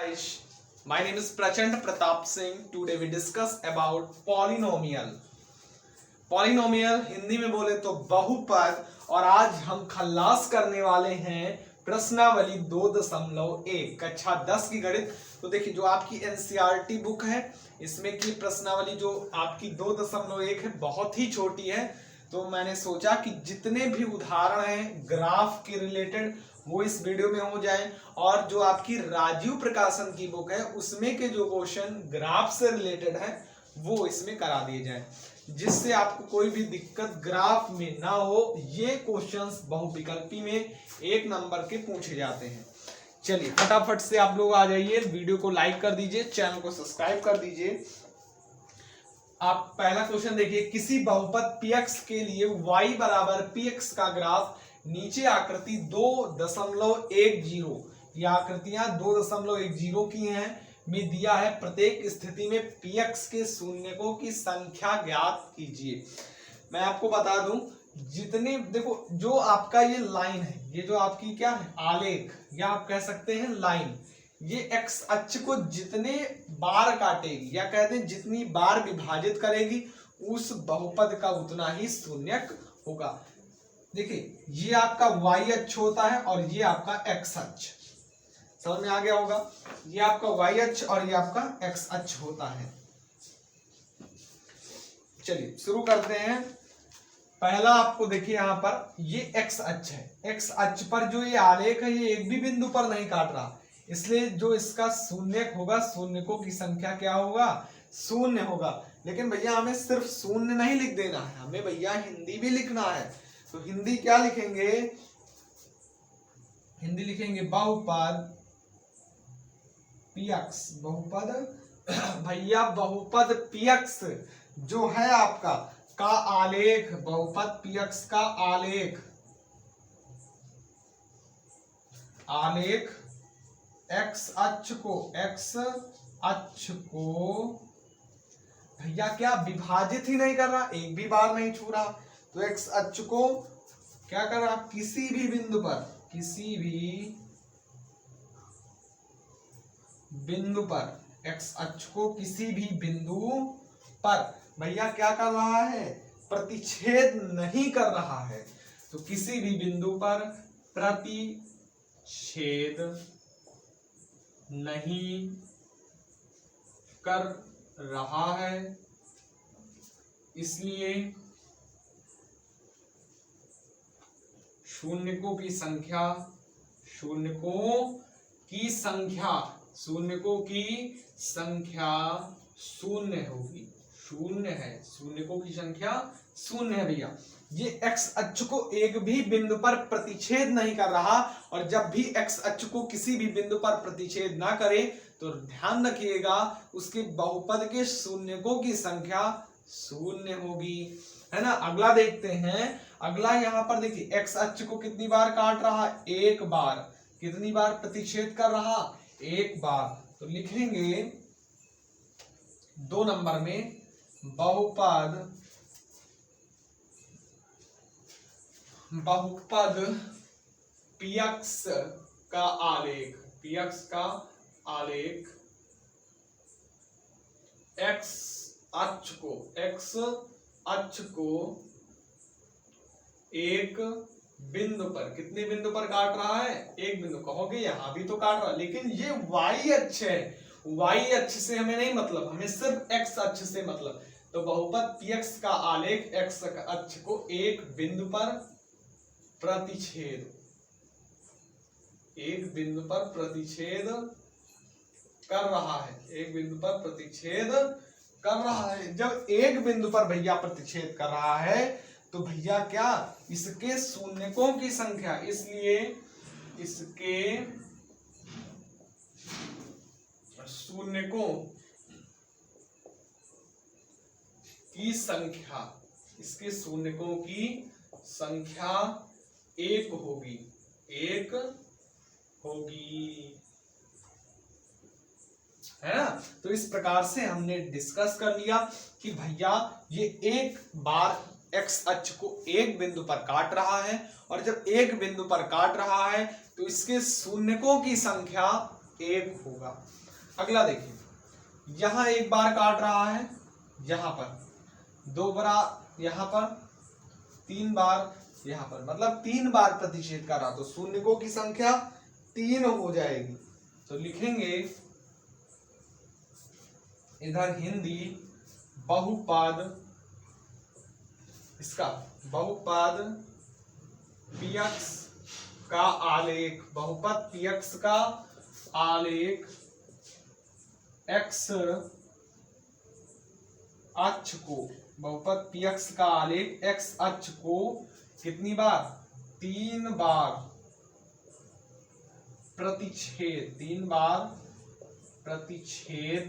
Guys, my name is Prachand Pratap Singh. Today we discuss about polynomial. Polynomial Hindi में बोले तो बहुपद। और आज हम खल्लास करने वाले हैं प्रश्नावली 2.1 कक्षा 10 की गणित। तो देखिए जो आपकी एनसीईआरटी बुक है इसमें की प्रश्नावली जो आपकी 2.1 है बहुत ही छोटी है। तो मैंने सोचा कि जितने भी उदाहरण हैं ग्राफ के रिलेटेड वो इस वीडियो में हो जाए, और जो आपकी राजीव प्रकाशन की बुक है उसमें के जो क्वेश्चन ग्राफ से रिलेटेड है वो इसमें करा दिए जाए, जिससे आपको कोई भी दिक्कत ग्राफ में ना हो। ये क्वेश्चंस बहुविकल्पी में 1 नंबर के पूछे जाते हैं। चलिए फटाफट से आप लोग आ जाइए, वीडियो को लाइक कर दीजिए, चैनल को सब्सक्राइब कर दीजिए। आप पहला क्वेश्चन देखिए, किसी बहुपद px के लिए y बराबर px का ग्राफ नीचे आकृति 2.10, ये आकृतियां 2.10 की हैं में दिया है। प्रत्येक स्थिति में px के शून्यकों की संख्या ज्ञात कीजिए। मैं आपको बता दूं, जितने देखो जो आपका ये लाइन है, ये जो आपकी क्या है आलेख या आप कह सकते हैं लाइन, ये एक्स अक्ष को जितने बार काटेगी या कहते हैं जितनी बार विभाजित करेगी उस बहुपद का उतना ही शून्यक होगा। देखिए ये आपका y अक्ष होता है और ये आपका x अक्ष, समझ में आ गया होगा। ये आपका y अक्ष और ये आपका x अक्ष होता है। चलिए शुरू करते हैं। पहला आपको देखिए यहाँ पर ये x अक्ष है, x अक्ष पर जो ये आलेख है ये एक भी बिंदु पर नहीं काट रहा, इसलिए जो इसका शून्यक होगा, शून्यकों की संख्या क्या होगा, शून्य होगा। लेकिन भैया हमें सिर्फ शून्य नहीं लिख देना है, हमें भैया हिंदी भी लिखना है। तो हिंदी क्या लिखेंगे, हिंदी लिखेंगे बहुपद px, बहुपद भैया बहुपद px जो है आपका का आलेख, बहुपद px का आलेख, आलेख x अक्ष को भैया क्या विभाजित ही नहीं कर रहा, एक भी बार नहीं छू रहा। तो x अक्ष को क्या कर रहा, किसी भी बिंदु पर x अक्ष को किसी भी बिंदु पर भैया क्या कर रहा है, प्रतिच्छेद नहीं कर रहा है। तो किसी भी बिंदु पर प्रतिच्छेद नहीं कर रहा है, इसलिए शून्यकों की संख्या शून्य होगी, शून्य है, शून्यकों की संख्या शून्य है भैया। ये x अक्ष को एक भी बिंदु पर प्रतिच्छेद नहीं कर रहा, और जब भी x अक्ष को किसी भी बिंदु पर प्रतिच्छेद ना करे तो ध्यान रखिएगा उसके बहुपद के शून्यकों की संख्या शून्य होगी, है ना। अगला देखते हैं, अगला यहाँ पर देखिए x अक्ष को कितनी बार काट रहा, एक बार। कितनी बार प्रतिच्छेद कर रहा, एक बार। तो लिखेंगे 2 नंबर में बहुपद px का आलेख, x अक्ष को एक बिंदु पर, कितने बिंदु पर काट रहा है, एक बिंदु। कहोगे यहां भी तो काट रहा, लेकिन ये y अक्ष है, y अक्ष से हमें नहीं मतलब, हमें सिर्फ x अक्ष से मतलब। तो बहुपद px का आलेख x अक्ष को एक बिंदु पर प्रतिच्छेद, एक बिंदु पर प्रतिच्छेद कर रहा है, एक बिंदु पर प्रतिच्छेद कर रहा है। जब एक बिंदु पर भैया प्रतिच्छेद कर रहा है तो भैया क्या, इसके शून्यकों की संख्या, इसलिए इसके शून्यकों की संख्या, इसके शून्यकों की संख्या एक होगी, है ना। तो इस प्रकार से हमने डिस्कस कर लिया कि भैया ये एक बार एक्स अक्ष को एक बिंदु पर काट रहा है, और जब एक बिंदु पर काट रहा है तो इसके शून्यकों की संख्या 1 होगा। अगला देखिए, यहां एक बार काट रहा है, यहां पर 2 बार, यहां पर 3 बार, यहां पर, मतलब 3 बार प्रतिच्छेद कर रहा, तो शून्यकों की संख्या 3 हो जाएगी। तो लिखेंगे इधर हिंदी बहुपद, इसका बहुपद पीएक्स का आलेख, बहुपद पीएक्स का आलेख एक्स अक्ष को, बहुपद पीएक्स का आलेख एक्स अक्ष को कितनी बार? 3 बार प्रतिच्छेद, 3 बार प्रतिच्छेद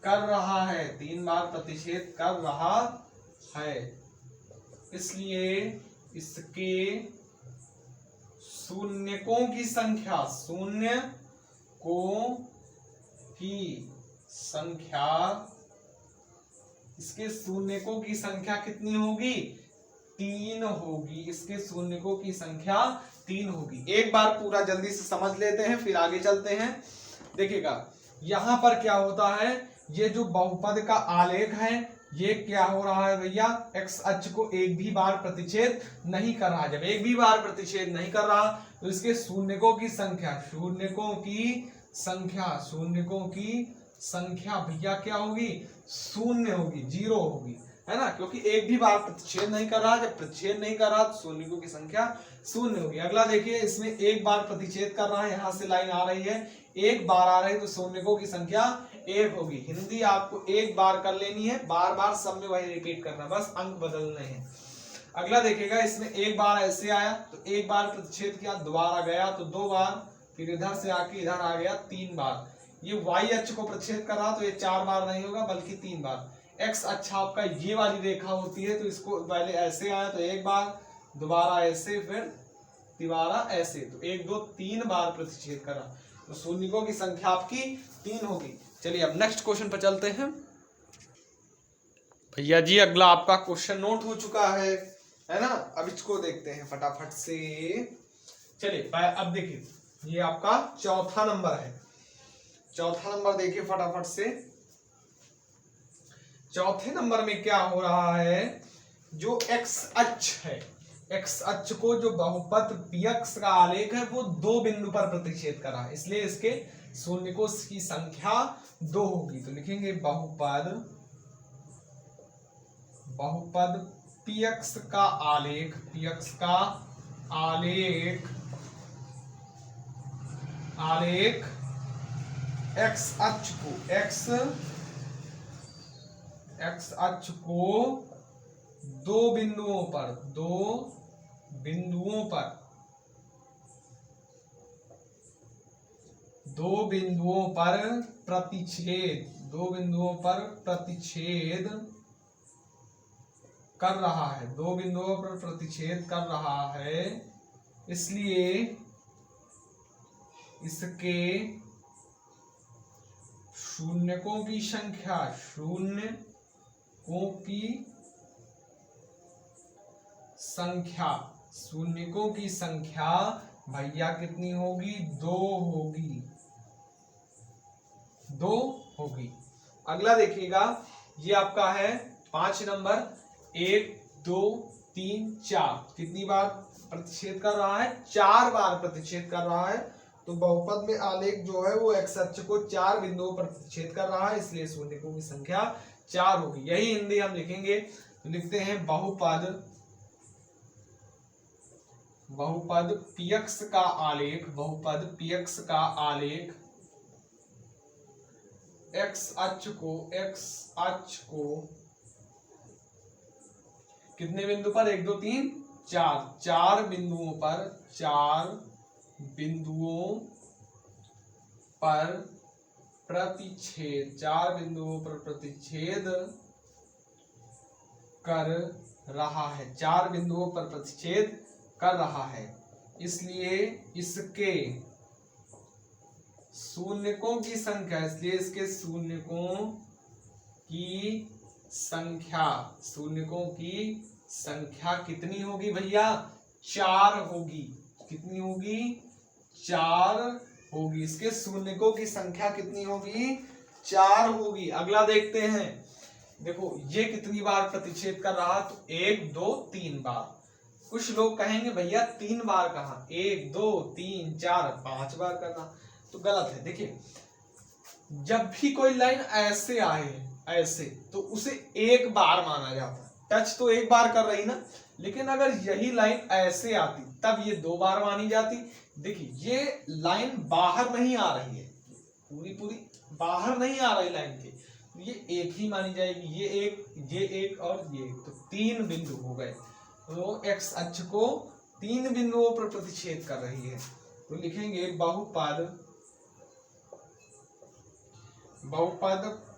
कर रहा है, 3 बार प्रतिच्छेद कर रहा है। इसलिए इसके शून्यकों की संख्या, शून्यकों की संख्या, इसके शून्यकों की संख्या कितनी होगी? 3 होगी। इसके शून्यकों की संख्या 3 होगी। एक बार पूरा जल्दी से समझ लेते हैं, फिर आगे चलते हैं। देखिएगा यहां पर क्या होता है, ये जो बहुपद का आलेख है ये क्या हो रहा है भैया, एक्स अक्ष को एक भी बार प्रतिच्छेद नहीं कर रहा। जब एक भी बार प्रतिच्छेद नहीं कर रहा तो इसके शून्यकों की संख्या, शून्यकों की संख्या, शून्यकों की संख्या भैया क्या होगी? 0 होगी, 0 होगी, है ना, क्योंकि एक भी बार प्रतिच्छेद नहीं कर रहा। जब प्रतिच्छेद नहीं कर रहा तो शून्यकों की संख्या 0 होगी। अगला देखिए, इसमें एक बार प्रतिच्छेद कर रहा है, यहां से लाइन आ रही है, एक बार आ रही है, तो शून्यकों की संख्या 1 होगी। हिंदी आपको एक बार कर लेनी है, बार बार सब में वही रिपीट करना, बस अंक बदलने हैं। अगला देखिएगा, इसमें एक बार ऐसे आया तो एक बार प्रतिच्छेद किया, दोबारा गया तो 2 बार, फिर इधर से आके इधर आ गया 3 बार। ये वाई अक्ष को प्रतिच्छेद कर रहा तो ये 4 बार नहीं होगा बल्कि 3 बार। एक्स अक्ष आपका ये वाली रेखा होती है, तो इसको पहले ऐसे आया तो एक बार, दोबारा ऐसे, फिर दोबारा ऐसे, तो 1 2 3 बार प्रतिच्छेद करा, तो शून्यकों की संख्या आपकी 3 होगी। चलिए अब नेक्स्ट क्वेश्चन पर चलते हैं। भैया जी अगला आपका क्वेश्चन नोट हो चुका है ना, अब इसको देखते हैं फटाफट से। चलिए अब देखिए, ये आपका चौथा नंबर है। चौथा नंबर देखिए फटाफट से। चौथे नंबर में क्या हो रहा है, जो एक्स अक्ष है, एक्स अक्ष को जो बहुपद पीएक्स का आलेख है वो 2 बिंदु पर प्रतिच्छेद कर रहा है, इसलिए इसके शून्यकों की संख्या 2 होगी। तो लिखेंगे बहुपद पीएक्स का आलेख, पीएक्स का आलेख एक्स अक्ष को, एक्स अक्ष को 2 बिंदुओं पर, 2 बिंदुओं पर, 2 बिंदुओं पर प्रतिच्छेद, 2 बिंदुओं पर प्रतिच्छेद कर रहा है, 2 बिंदुओं पर प्रतिच्छेद कर रहा है। इसलिए इसके शून्यकों की संख्या, शून्यकों की संख्या भैया कितनी होगी? 2 होगी, 2 होगी। अगला देखिएगा, ये आपका है 5 नंबर, 1 2 3 4, कितनी बार प्रतिच्छेद कर रहा है? 4 बार प्रतिच्छेद कर रहा है। तो बहुपद में आलेख जो है वो एक्स अक्ष को 4 बिंदुओं पर प्रतिच्छेद कर रहा है, इसलिए शून्यकों की संख्या 4 होगी। यही हिंदी हम लिखेंगे, तो लिखते हैं बहुपद पीएक्स का आलेख, बहुपद पीएक्स का आलेख एक्स अक्ष को कितने बिंदु पर? 1 2 3 4, 4 बिंदुओं पर, 4 बिंदुओं पर प्रतिच्छेद, 4 बिंदुओं पर प्रतिच्छेद कर रहा है, 4 बिंदुओं पर प्रतिच्छेद कर रहा है। इसलिए इसके शून्यकों की संख्या, इसलिए इसके शून्यकों की संख्या कितनी होगी भैया? 4 होगी। कितनी होगी? 4 होगी। इसके शून्यकों की संख्या कितनी होगी? 4 होगी। अगला देखते हैं, देखो ये कितनी बार प्रतिच्छेद कर रहा? तो 1 2 3 बार। कुछ लोग कहेंगे भैया 3 बार कहाँ, 1 2 3 4 5 बार करना, तो गलत है। देखिए जब भी कोई लाइन ऐसे आए ऐसे, तो उसे एक बार माना जाता है। टच तो एक बार कर रही ना, लेकिन अगर यही लाइन ऐसे आती तब ये 2 बार मानी जाती। देखिए ये लाइन बाहर नहीं आ रही है, पूरी पूरी बाहर नहीं आ रही लाइन के, ये एक ही मानी जाएगी। ये एक और ये एक, तो 3 बिंदु हो गए। तो एक्स अक्ष को 3 बिंदुओं पर प्रतिच्छेद कर रही है। तो लिखेंगे बहुपद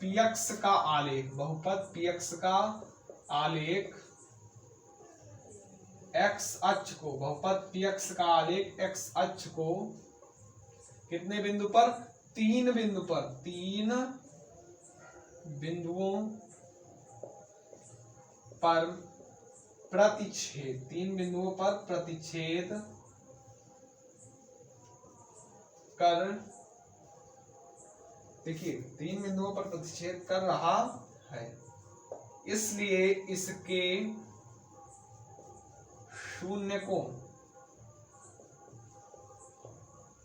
पीएक्स का आलेख, बहुपद पीएक्स का आलेख एक्स अक्ष को, बहुपद पीएक्स का आलेख एक्स अक्ष को कितने बिंदु पर? 3 बिंदु पर, 3 बिंदुओं पर प्रतिच्छेद, 3 बिंदुओं पर प्रतिच्छेद कर, देखिए 3 बिंदुओं पर प्रतिच्छेद कर रहा है, इसलिए इसके शून्यकों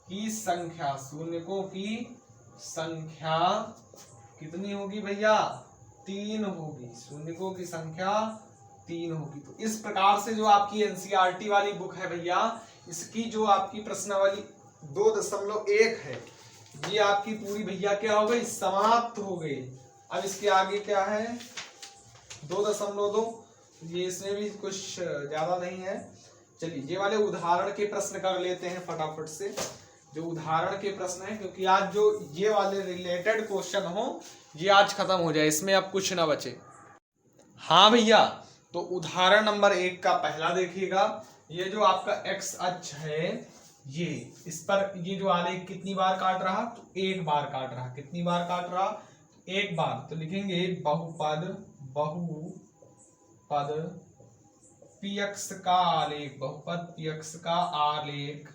की संख्या, शून्यकों की संख्या कितनी होगी भैया? 3 होगी। शून्यकों की संख्या 3 होगी। तो इस प्रकार से जो आपकी एनसीईआरटी वाली बुक है भैया, इसकी जो आपकी प्रश्नावली 2.1 है, ये आपकी पूरी भैया क्या हो गई? समाप्त हो गई। अब इसके आगे क्या है? 2.2, ये इसमें भी कुछ ज्यादा नहीं है। चलिए ये वाले उदाहरण के प्रश्न कर लेते हैं फटाफट से, जो उदाहरण के प्रश्न है, क्योंकि आज जो ये वाले रिलेटेड क्वेश्चन हो ये आज खत्म हो जाए, इसमें अब कुछ ना बचे। हाँ भैया, तो उदाहरण नंबर 1 का पहला देखिएगा। ये जो आपका एक्स अक्ष है, ये इस पर ये जो आलेख कितनी बार काट रहा? तो 1 बार काट रहा। कितनी बार काट रहा? 1 बार। तो लिखेंगे बहुपद पीएक्स का आलेख, बहुपद पीएक्स का आलेख।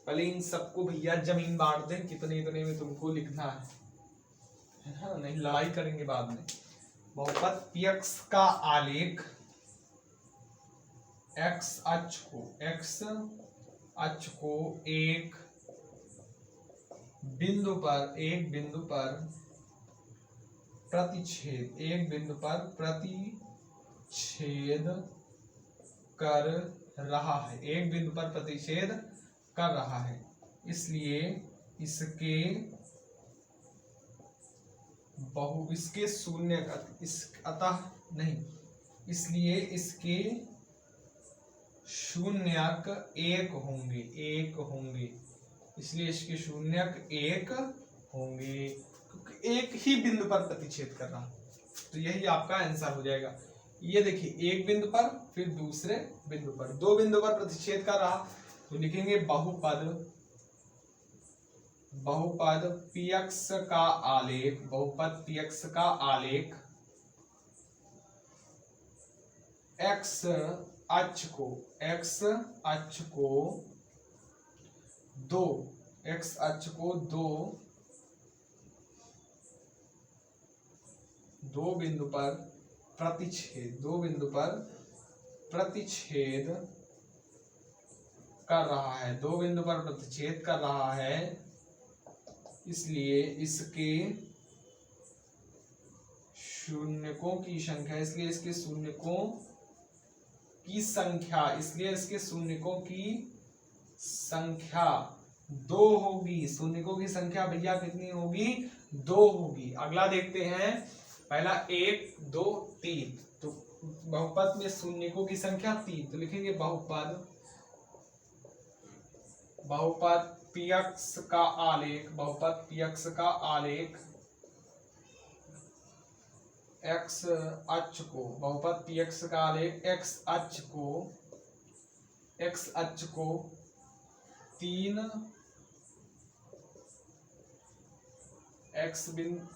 पहले इन सबको भैया जमीन बांट दें, कितने इतने में तुमको लिखना है ना, नहीं लड़ाई करेंगे बाद में। बहुपद पीएक्स का आलेख एक्स अक्ष को एक बिंदु पर प्रतिच्छेद, एक बिंदु पर प्रतिच्छेद कर रहा है, एक बिंदु पर प्रतिच्छेद कर रहा है, इसलिए इसके शून्य, अतः नहीं, इसलिए इसके शून्यक 1 होंगे, इसलिए इसके शून्यक 1 होंगे, क्योंकि एक ही बिंदु पर प्रतिच्छेद कर रहा। तो यही आपका आंसर हो जाएगा। ये देखिए एक बिंदु पर, फिर दूसरे बिंदु पर, 2 बिंदु पर प्रतिच्छेद कर रहा। तो लिखेंगे बहुपद पीएक्स का आलेख, बहुपद पीएक्स का आलेख एक्स अक्ष को 2 बिंदु पर प्रतिच्छेद कर रहा है, 2 बिंदु पर प्रतिच्छेद कर रहा है, इसलिए इसके शून्यकों की संख्या, इसलिए इसके शून्यकों की संख्या 2 होगी। शून्यकों की संख्या भैया कितनी होगी? 2 होगी। अगला देखते हैं, पहला 1 2 3, तो बहुपद में शून्यकों की संख्या 3, तो लिखेंगे बहुपद पीएक्स का आलेख एक्स अक्ष को, बहुपद पीएक्स का आलेख एक्स अक्ष को 3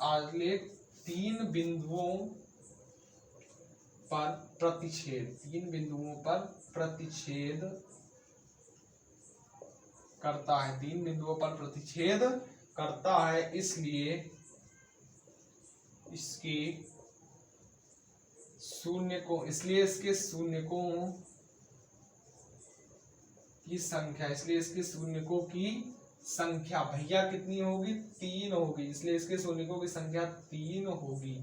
आलेख 3 बिंदुओं पर प्रतिच्छेद करता है, 3 बिंदुओं पर प्रतिच्छेद करता है, इसलिए इसके इसके शून्यकों की संख्या, इसलिए इसके शून्यकों की संख्या भैया कितनी होगी, 3 होगी, इसलिए इसके शून्यकों की संख्या 3 होगी।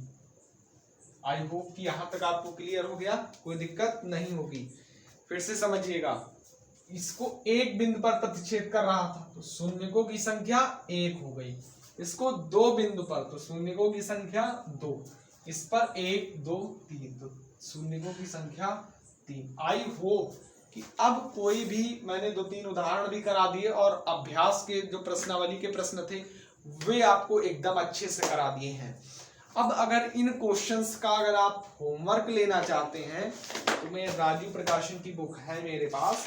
आई होप कि यहां तक आपको क्लियर हो गया, कोई दिक्कत नहीं होगी। फिर से समझिएगा, इसको एक बिंदु पर प्रतिच्छेद कर रहा था तो शून्यकों की संख्या 1 हो गई, इसको 2 बिंदु पर तो शून्यकों की संख्या 2, इस पर 1 2 3 तो शून्यकों की संख्या 3। आई होप कि अब कोई भी, मैंने 2-3 उदाहरण भी करा दिए और अभ्यास के जो प्रश्नावली के प्रश्न थे वे आपको एकदम अच्छे से करा दिए हैं। अब अगर इन क्वेश्चंस का अगर आप होमवर्क लेना चाहते हैं तो मैं राजीव प्रकाशन की बुक है मेरे पास,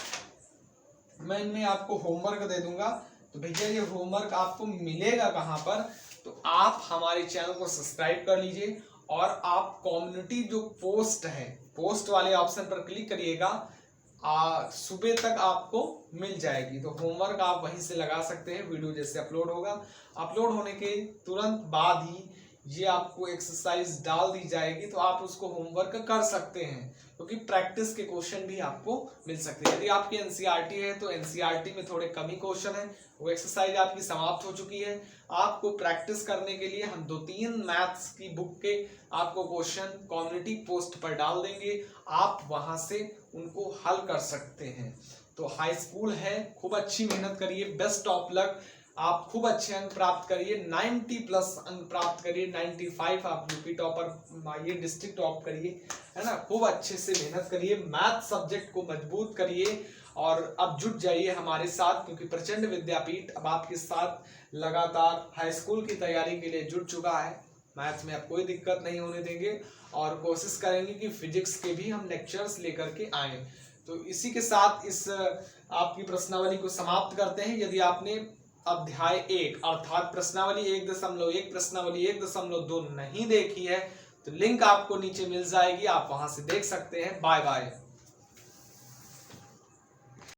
मैं इनमें आपको होमवर्क दे दूंगा। तो भैया ये होमवर्क आपको मिलेगा कहाँ पर, तो आप हमारे चैनल को सब्सक्राइब कर लीजिए और आप कम्युनिटी जो पोस्ट है, पोस्ट वाले ऑप्शन पर क्लिक करिएगा, सुबह तक आपको मिल जाएगी। तो होमवर्क आप वहीं से लगा सकते हैं, वीडियो जैसे अपलोड होगा, अपलोड होने के तुरंत बाद ही ये आपको एक्सरसाइज डाल दी जाएगी, तो आप उसको होमवर्क कर सकते हैं, क्योंकि प्रैक्टिस के क्वेश्चन भी आपको मिल सकते हैं। यदि आपकी एनसीईआरटी है तो एनसीईआरटी में थोड़े कम ही क्वेश्चन है, वो एक्सरसाइज आपकी समाप्त हो चुकी है। आपको प्रैक्टिस करने के लिए हम 2-3 मैथ्स की बुक के आपको क्वेश्चन कम्युनिटी पोस्ट पर डाल देंगे, आप वहां से उनको हल कर सकते हैं। तो हाई स्कूल है, खूब अच्छी मेहनत करिए, बेस्ट ऑफ लक, आप खूब अच्छे अंक प्राप्त करिए, 90+ अंक प्राप्त करिए, 95 आप यूपी टॉपर, ये डिस्ट्रिक्ट टॉप करिए, है ना। खूब अच्छे से मेहनत करिए, मैथ सब्जेक्ट को मजबूत करिए और अब जुट जाइए हमारे साथ, क्योंकि प्रचंड विद्यापीठ अब आपके साथ लगातार हाई स्कूल की तैयारी के लिए जुट चुका है। मैथ्स में अब कोई दिक्कत नहीं होने देंगे और कोशिश करेंगे कि फिजिक्स के भी हम लेक्चर्स लेकर के आए। तो इसी के साथ इस आपकी प्रश्नावली को समाप्त करते हैं। यदि आपने अध्याय 1 अर्थात प्रश्नावली 1.1 प्रश्नावली 1.2 नहीं देखी है तो लिंक आपको नीचे मिल जाएगी, आप वहां से देख सकते हैं। Bye bye.